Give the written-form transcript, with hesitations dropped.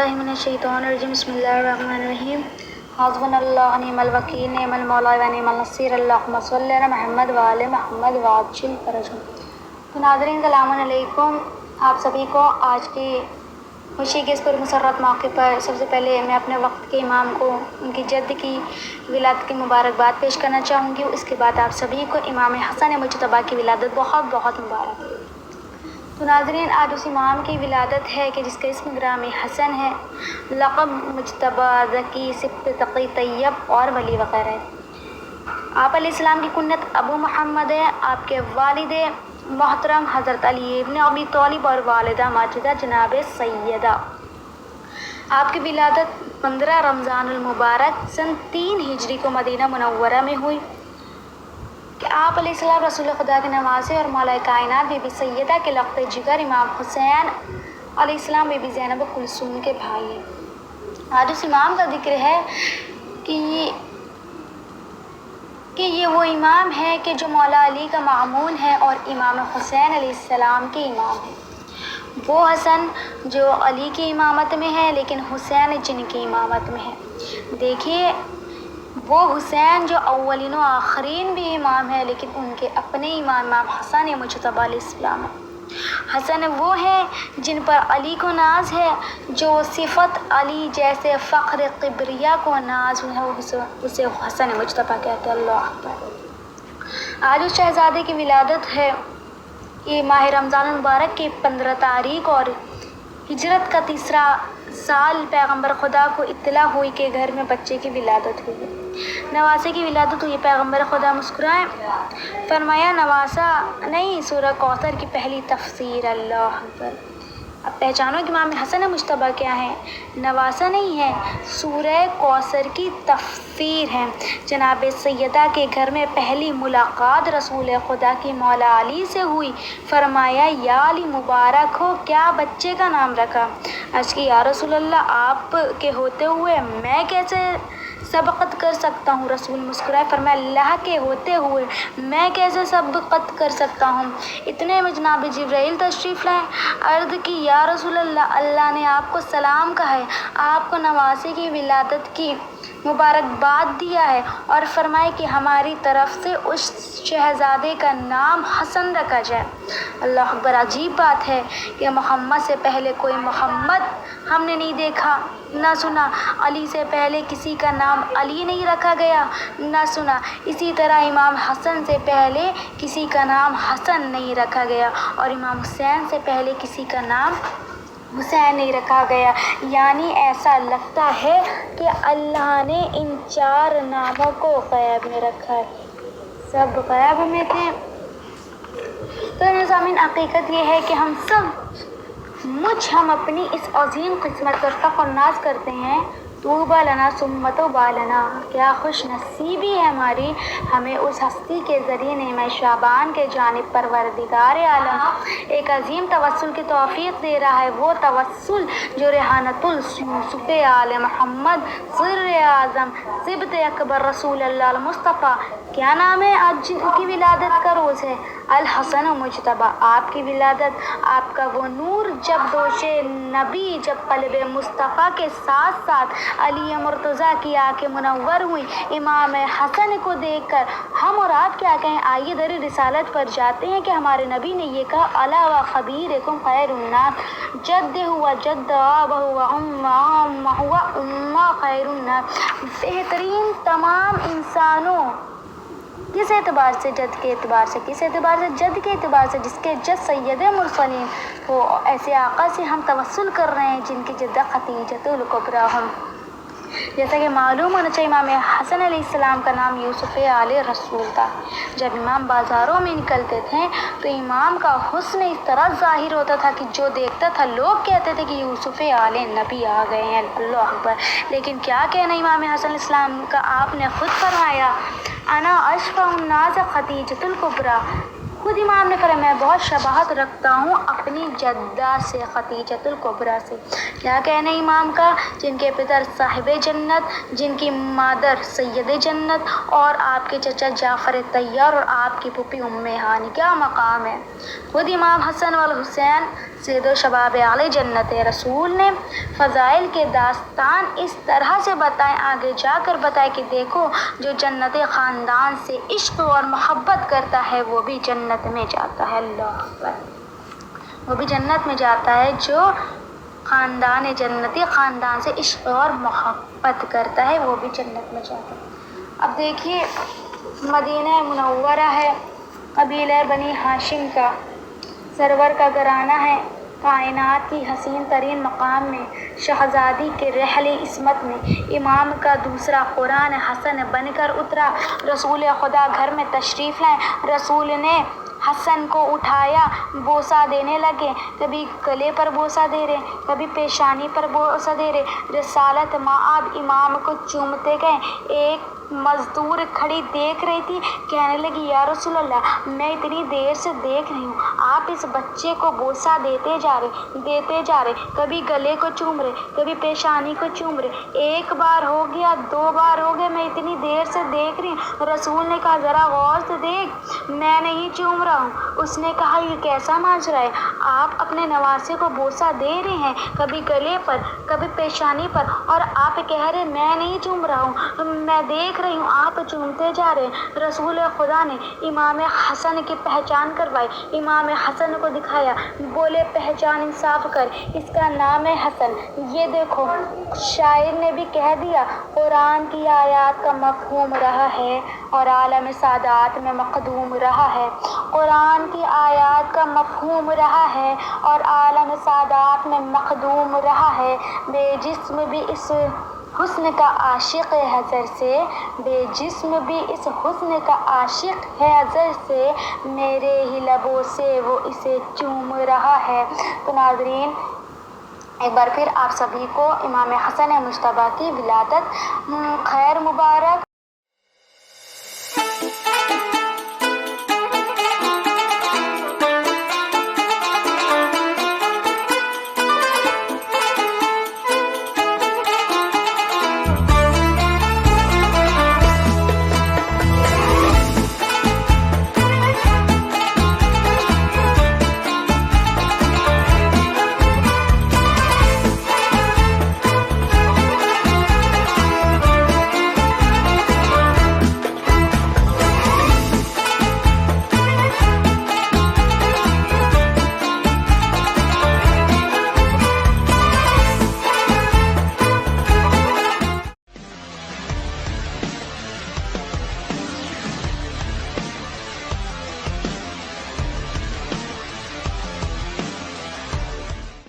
बिस्मिल्लाहि मिनश्शैतानिर्रजीम बिस्मिल्लाहिर्रहमानिर्रहीम हस्बुनल्लाहु व निअमल वकील निअमल मौला व निअमल नसीर अल्लाहुम्मा सल्लि अला मुहम्मद व आले मुहम्मद व अज्जिल फरजहम। तो नाज़रीन सलाम अलैकुम, आप सभी को आज की खुशी के इस पुरमसरत मौके पर सबसे पहले मैं अपने वक्त के इमाम को उनकी जद्द की विलादत की मुबारकबाद पेश करना चाहूँगी। इसके बाद आप सभी को इमाम हसन मुज्तबा की विलादत बहुत बहुत मुबारक। तो नाज़रीन, आज उस इमाम की विलादत है कि जिसका इस्म ग्रामी हसन है, लक़ब मुज्तबा, ज़की, सिब्त, तक़ी, तैयब और वली वग़ैरह है। आप अलैहिस्सलाम की कुन्नत अबू मोहम्मद है। आपके वालिद मोहतरम हज़रत अली इब्न अबी तालिब और वालिदा माजिदा जनाब सैयदा। आपकी विलादत 15 रमज़ानुल मुबारक सन 3 हिजरी को मदीना मुनव्वरा में हुई कि आप अलैहिस्सलाम रसूल खुदा के नवासे और मौला कायनात बीबी सैयदा के लक़्ते जिगर इमाम हुसैन अलैहिस्सलाम बीबी ज़ैनब कुलसूम के भाई हैं। आज उस इमाम का जिक्र है कि ये वो इमाम है कि जो मौला अली का मामून है और इमाम हुसैन अलैहिस्सलाम के इमाम है। वो हसन जो अली की इमामत में है लेकिन हुसैन जिनकी इमामत में है। देखिए, वो हुसैन जो अव्वलीन व आखरीन भी इमाम है लेकिन उनके अपने इमाम हसन मुज्तबा अलैहिस्सलाम है। हसन वो है जिन पर अली को नाज है, जो सिफ़त अली जैसे फ़ख्र किबरिया को नाज है उसे हसन मुज्तबा कहते हैं। अल्लाह अकबर। आज उस शहज़ादे की विलादत है। ये माह रमज़ान मुबारक की 15 तारीख और हिजरत का 3रा साल पैगंबर खुदा को इत्तला हुई कि घर में बच्चे की विलादत हुई है। नवासे की विलादत हुई। पैगंबर खुदा मुस्कुराए, फरमाया नवासा नहीं, सूरह कौसर की पहली तफसीर। अल्लाह अकबर। अब पहचानो कि इमाम हसन मुज्तबा क्या है। नवासा नहीं है, सूरह कौसर की तफसीर है। जनाब सैयदा के घर में पहली मुलाकात रसूल खुदा की मौला अली से हुई। फरमाया या अली मुबारक हो, क्या बच्चे का नाम रखा? अर्ज़ की या रसूल अल्लाह, आप के होते हुए मैं कैसे सबक़त कर सकता हूँ? रसूल मुस्कुराए, फरमाया अल्लाह के होते हुए मैं कैसे सबक़त कर सकता हूँ? इतने में जनाब जिब्राइल तशरीफ़ लाए। अर्ज़ की या रसूल अल्लाह, अल्लाह ने आपको सलाम कहा है, आपको नवासे की विलादत की मुबारकबाद दिया है और फरमाए कि हमारी तरफ से उस शहज़ादे का नाम हसन रखा जाए। अल्लाह अकबर। अजीब बात है कि मोहम्मद से पहले कोई मोहम्मद हमने नहीं देखा, ना सुना। अली से पहले किसी का नाम अली नहीं रखा गया, ना सुना। इसी तरह इमाम हसन से पहले किसी का नाम हसन नहीं रखा गया और इमाम हुसैन से पहले किसी का नाम हुसैन नहीं रखा गया। यानी ऐसा लगता है कि अल्लाह ने इन 4 नामों को ग़ैब में रखा है, सब ग़ैब में थे। तो नाज़रीन, हकीकत ये है कि हम अपनी इस अजीम किस्मत पर फ़ख्र और नाज करते हैं। तूबा लना सुम्मा तौबा लना, क्या खुश नसीबी है हमारी, हमें उस हस्ती के ज़रिए नेम शाबान के जानिब परवरदिगार आलम एक अजीम तवस्सुल की तौफ़ीक़ दे रहा है। वो तवस्सुल जो रेहानतुल यूसुफ़ आले मोहम्मद सिर्र आज़म सिब्त अकबर रसूल अल्लाह मुस्तफ़ा, क्या नाम है आज जिनकी विलादत का रोज़ है? अल हसन मुज्तबा। आपकी विलादत, आपका वो नूर जब दोशे नबी, जब क़ल्ब मुस्तफ़ा के साथ साथ अली मुर्तज़ा की आँखें मुनव्वर हुई। इमाम हसन को देखकर हम और आप क्या कहें? आइए दर रिसालत पर जाते हैं कि हमारे नबी ने ये कहा, अला व ख़बीरकुम खैरुन्नास, जद्द हुआ जद्द आब हुआ उम्मा हुआ उम्मा खैरुन्नास। बेहतरीन तमाम इंसानों, किस एतबार से? जद के एतबार से। किस एतबार से? जद के एतबार से, जिसके जद सैयद मुरसलीन हो। ऐसे आका से हम तवस्सुल कर रहे हैं जिनकी जद्दा खदीजतुल कुबरा हम। जैसा कि मालूम होना चाहिए, इमाम हसन अलैहिस्सलाम का नाम यूसुफ़ आले रसूल था। जब इमाम बाज़ारों में निकलते थे तो इमाम का हुस्न इस तरह ज़ाहिर होता था कि जो देखता था लोग कहते थे कि यूसुफ़ आले नबी आ गए हैं। अल्लाह अकबर। लेकिन क्या कहना इमाम हसन अलैहिस्सलाम का, आपने ख़ुद फरमाया अना अशफ़अुन नाज़ खदीजतुल कुबरा। खुद इमाम ने फरमाया मैं बहुत शबाहत रखता हूँ अपनी जद्दा से, खदीजतुल कुबरा से। क्या कहना इमाम का, जिनके पितर साहिबे जन्नत, जिनकी मादर सैयद जन्नत और आपके चचा जाफ़र तैयार और आपकी फूफी उम्मे हानी, क्या मकाम है। खुद इमाम हसन वल हुसैन سید و شباب اعلی جنت رسول نے فضائل کے داستان اس طرح سے بتائیں، آگے جا کر بتائے کہ دیکھو جو جنت خاندان سے عشق اور محبت کرتا ہے وہ بھی جنت میں جاتا ہے۔ اللہ اکبر، وہ بھی جنت میں جاتا ہے جو خاندان جنتی خاندان سے عشق اور محبت کرتا ہے وہ بھی جنت میں جاتا ہے۔ اب دیکھیے مدینہ منورہ ہے، قبیلہ بنی ہاشم کا، سرور کا گھرانہ ہے، کائنات کی حسین ترین مقام میں، شہزادی کے رحل عصمت میں، امام کا دوسرا قرآن حسن بن کر اترا، رسول خدا گھر میں تشریف لائے، رسول نے حسن کو اٹھایا، بوسہ دینے لگے، کبھی گلے پر بوسہ دے رہے، کبھی پیشانی پر بوسہ دے رہے، رسالت مآب امام کو چومتے گئے۔ ایک مزدور کھڑی دیکھ رہی تھی، کہنے لگی یا رسول اللہ میں اتنی دیر سے دیکھ رہی ہوں آپ اس بچے کو بوسہ دیتے جا رہے، کبھی گلے کو چوم رہے، کبھی پیشانی کو چوم رہے، ایک بار ہو گیا، دو بار ہو گیا، میں اتنی دیر سے دیکھ رہی ہوں۔ رسول نے کہا ذرا غور سے دیکھ، میں نہیں چوم رہا ہوں۔ اس نے کہا یہ کیسا ماجرا ہے، آپ اپنے نواسے کو بوسہ دے رہے ہیں کبھی گلے پر کبھی پیشانی پر، اور آپ کہہ رہے میں نہیں چوم رہا ہوں، میں دیکھ رہی ہوں آپ چومتے جا رہے ہیں۔ رسول خدا نے امام حسن کی پہچان کروائی، امام حسن کو دکھایا، بولے پہچان انصاف کر، اس کا نام ہے حسن۔ یہ دیکھو شاعر نے بھی کہہ دیا، قرآن کی آیات کا مفہوم رہا ہے اور عالم سعادات میں مقدوم رہا ہے، قرآن کی آیات کا مفہوم رہا ہے اور عالم سعادات میں مقدوم رہا ہے۔ بے جسم بھی اس حسن کا عاشق ہے حضر سے، بے جسم بھی اس حسن کا عاشق ہے حضر سے، میرے ہی لبوں سے وہ اسے چوم رہا ہے۔ تو ناظرین ایک بار پھر آپ سبھی کو امام حسن مجتبیٰ کی ولادت خیر مبارک۔